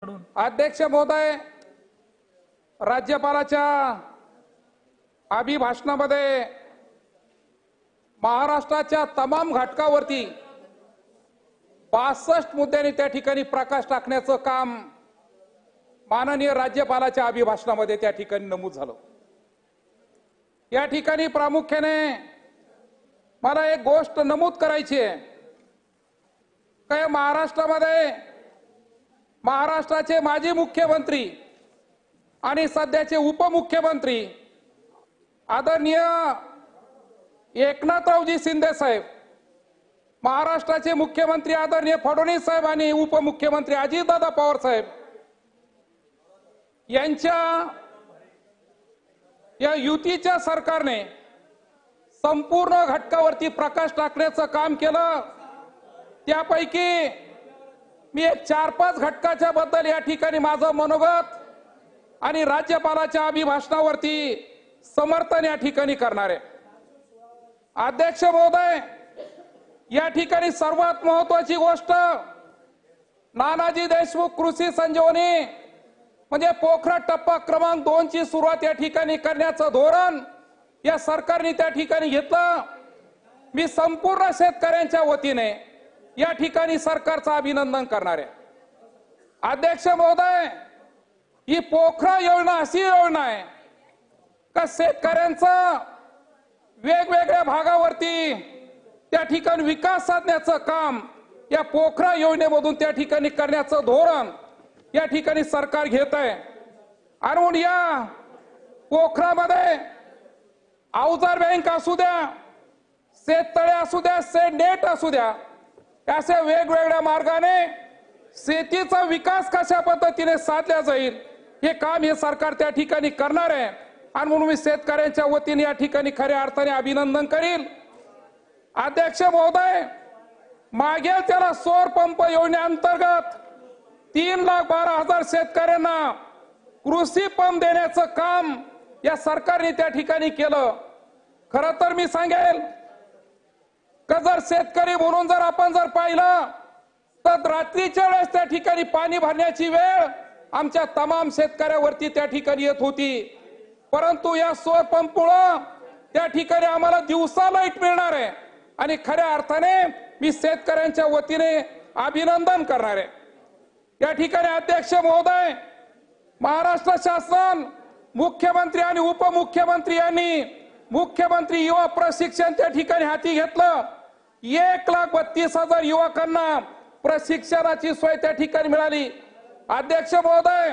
अध्यक्ष महोदय, राज्यपालाच्या अभिभाषणामध्ये महाराष्ट्राच्या तमाम घटकावरती 62 मुद्द्यांनी त्या ठिकाणी प्रकाश टाकण्याचं काम माननीय राज्यपालाच्या अभिभाषणामध्ये त्या ठिकाणी नमूद झालं। या ठिकाणी प्रामुख्याने मला एक गोष्ट नमूद करायची आहे की महाराष्ट्रामध्ये महाराष्ट्राचे माजी मुख्यमंत्री आणि सध्याचे उपमुख्यमंत्री आदरणीय एकनाथरावजी शिंदे साहेब, महाराष्ट्राचे मुख्यमंत्री आदरणीय फडणवीस साहेब आणि उपमुख्यमंत्री अजितदादा पवार साहेब यांच्या या युतीच्या सरकारने संपूर्ण घटकावरती प्रकाश टाकण्याचं काम केलं। त्यापैकी मी एक 4-5 घटकाच्या बद्दल या ठिकाणी माझं मनोगत आणि राज्यपालाच्या अभिभाषणावरती समर्थन या ठिकाणी करणार आहे। अध्यक्ष महोदय, या ठिकाणी सर्वात महत्त्वाची गोष्ट नानाजी देशमुख कृषी संजीवनी म्हणजे पोखरा टप्पा क्रमांक 2 ची सुरुवात या ठिकाणी करण्याचं धोरण या सरकारने त्या ठिकाणी घेतलं। मी संपूर्ण शेतकऱ्यांच्या वतीने या ठिकाणी सरकारचं अभिनंदन करणार आहे। अध्यक्ष महोदय, ही पोखरा योजना अशी योजना आहे का शेतकऱ्यांचं वेगवेगळ्या भागावरती त्या ठिकाणी विकास साधण्याचं काम या पोखरा योजनेमधून त्या ठिकाणी करण्याचं धोरण या ठिकाणी सरकार घेत आहे। आणि म्हणून या पोखरामध्ये अवजार बँक असू द्या, शेततळे असू द्या, शेत नेट असू द्या, अशा वेगवेगळ्या मार्गाने शेतीचा विकास कशा पद्धतीने साधला जाईल हे काम हे सरकार त्या ठिकाणी करणार आहे। आणि म्हणून मी शेतकऱ्यांच्या वतीने या ठिकाणी खऱ्या अर्थाने अभिनंदन करील। अध्यक्ष महोदय, मागेल त्याला सौर पंप योजनेअंतर्गत 3,12,000 शेतकऱ्यांना कृषी पंप देण्याचं काम या सरकारने त्या ठिकाणी केलं। खरं तर मी सांगेल का जर शेतकरी म्हणून जर आपण जर पाहिलं तर रात्रीच्या वेळेस त्या ठिकाणी पाणी भरण्याची वेळ आमच्या तमाम शेतकऱ्यावरती त्या ठिकाणी येत होती, परंतु या सौर पंपमुळे त्या ठिकाणी आम्हाला दिवसा लाईट मिळणार आहे आणि खऱ्या अर्थाने मी शेतकऱ्यांच्या वतीने अभिनंदन करणार आहे। या ठिकाणी अध्यक्ष महोदय, महाराष्ट्र शासन मुख्यमंत्री आणि उपमुख्यमंत्री यांनी मुख्यमंत्री युवा प्रशिक्षण त्या ठिकाणी हाती घेतलं। 1,32,000 युवकांना प्रशिक्षणाची सोय त्या ठिकाणी मिळाली। अध्यक्ष महोदय,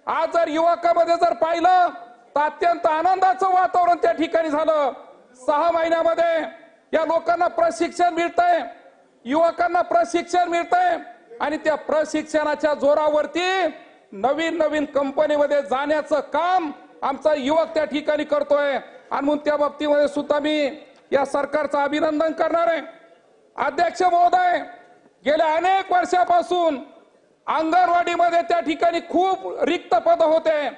आज जर युवकांमध्ये जर पाहिलं तर अत्यंत आनंदाचं वातावरण त्या ठिकाणी झालं। 6 महिन्यामध्ये या लोकांना प्रशिक्षण मिळतंय, युवकांना प्रशिक्षण मिळतंय आणि त्या प्रशिक्षणाच्या जोरावरती नवीन नवीन कंपनीमध्ये जाण्याचं काम आमचा युवक त्या ठिकाणी करतोय। आणि म्हणून त्या बाबतीमध्ये सुद्धा मी या सरकारचं अभिनंदन करणार आहे। अध्यक्ष महोदय, गेल्या अनेक वर्षापासून अंगणवाडीमध्ये त्या ठिकाणी खूप रिक्त पद होते,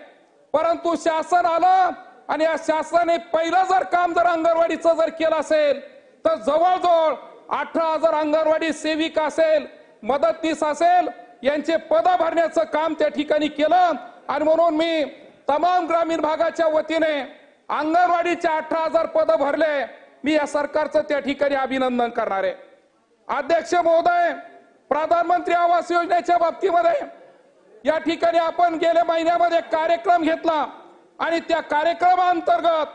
परंतु शासन आलं आणि या शासनाने पहिलं जर काम जर अंगणवाडीचं जर केलं असेल तर जवळजवळ 18,000 अंगणवाडी सेविका असेल, मदतनीस असेल, यांचे पद भरण्याचं काम त्या ठिकाणी केलं। आणि म्हणून मी तमाम ग्रामीण भागाच्या वतीने अंगणवाडीचे 18,000 पद भरले। मी या सरकारचं त्या ठिकाणी अभिनंदन करणार आहे। अध्यक्ष महोदय, प्रधानमंत्री आवास योजनेच्या बाबतीमध्ये या ठिकाणी आपण गेल्या महिन्यामध्ये कार्यक्रम घेतला आणि त्या कार्यक्रमाअंतर्गत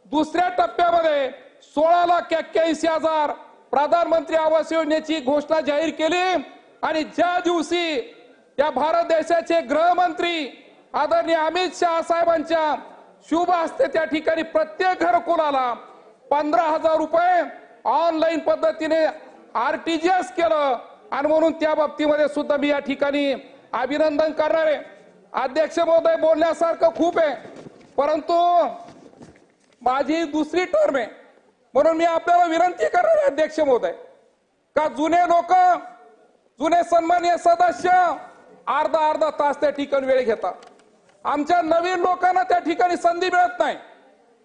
दुसऱ्या टप्प्यामध्ये 16,81,000 प्रधानमंत्री आवास योजनेची घोषणा जाहीर केली। आणि ज्या दिवशी या भारत देशाचे गृहमंत्री आदरणीय अमित शहा साहेबांच्या शुभ हस्ते त्या ठिकाणी प्रत्येक घरकुलाला 15,000 रुपये ऑनलाईन पद्धतीने RTGS केलं। आणि म्हणून त्या बाबतीमध्ये सुद्धा मी या ठिकाणी अभिनंदन करणार आहे। अध्यक्ष महोदय, बोलण्यासारखं खूप आहे, परंतु माझी दुसरी टर्म आहे म्हणून मी आपल्याला विनंती करणार आहे अध्यक्ष महोदय का जुने लोक, जुने सन्माननीय सदस्य अर्धा तास त्या ठिकाणी वेळ घेतात, आमच्या नवीन लोकांना त्या ठिकाणी संधी मिळत नाही।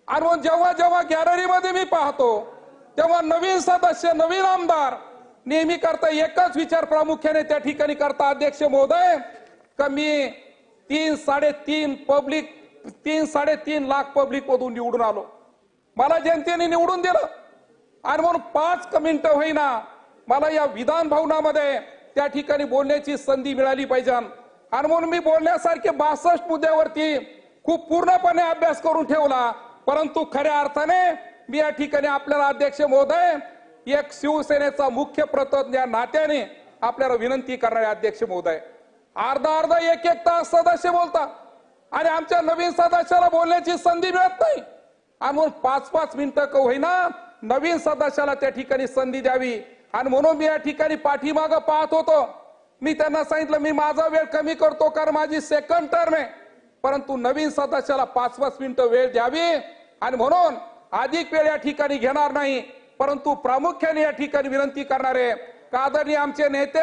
आणि मग जेव्हा जेव्हा गॅलरीमध्ये मी पाहतो तेव्हा नवीन सदस्य, नवीन आमदार नेहमी करता एकच विचार प्रामुख्याने त्या ठिकाणी करता अध्यक्ष महोदय का मी 3-3.5 लाख पब्लिक मधून निवडून आलो. मला जनतेने निवडून दिलं आणि म्हणून 5 मिनिटं होईना मला या विधान भवनामध्ये त्या ठिकाणी बोलण्याची संधी मिळाली पाहिजे. आणि म्हणून मी बोलण्यासारखे 62 मुद्द्यावरती खूप पूर्णपणे अभ्यास करून ठेवला. परंतु खऱ्या अर्थाने मी या ठिकाणी आपल्याला अध्यक्ष महोदय एक शिवसेनेचा मुख्य प्रतज्ञ या नात्याने आपल्याला विनंती करणारे अध्यक्ष महोदय, अर्धा एक तास सदस्य बोलतात आणि आमच्या नवीन सदस्याला बोलण्याची संधी मिळत नाही. आणि म्हणून 5 मिनिटं का होईना नवीन सदस्याला त्या ठिकाणी संधी द्यावी. आणि म्हणून मी या ठिकाणी पाठीमागं पाहत होतो. मी त्यांना सांगितलं मी माझा वेळ कमी करतो कारण माझी सेकंड टर्म आहे. परंतु नवीन सदस्याला 5 मिनिटं वेळ द्यावी. आणि म्हणून अधिक वेळ या ठिकाणी घेणार नाही. परंतु प्रामुख्याने या ठिकाणी विनंती करणारे आदरणीय आमचे नेते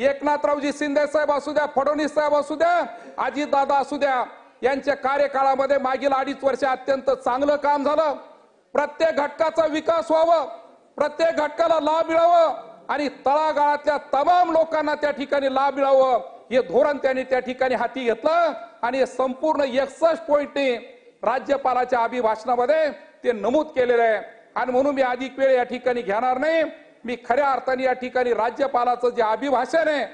एकनाथरावजी शिंदे साहेब असू द्या, फडणवीस साहेब असू द्या, अजितदादा असू द्या, यांच्या कार्यकाळामध्ये मागील 2.5 वर्ष अत्यंत चांगलं काम झालं. प्रत्येक घटकाचा विकास व्हावं, प्रत्येक घटकाला लाभ मिळावं आणि तळागाळातल्या तमाम लोकांना त्या ठिकाणी लाभ मिळावं हे धोरण त्यांनी त्या ठिकाणी हाती घेतलं. आणि हे संपूर्ण 61 पॉइंटने राज्यपालाच्या अभिभाषणामध्ये ते नमूद केलेलं आहे. आणि म्हणून मी अधिक वेळ या ठिकाणी घेणार नाही. मी खऱ्या अर्थाने या ठिकाणी राज्यपालाचं जे अभिभाषण आहे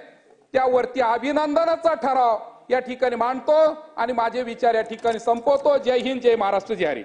त्यावरती अभिनंदनाचा ठराव या ठिकाणी मांडतो आणि माझे विचार या ठिकाणी संपवतो. जय हिंद, जय महाराष्ट्र, जय हरी.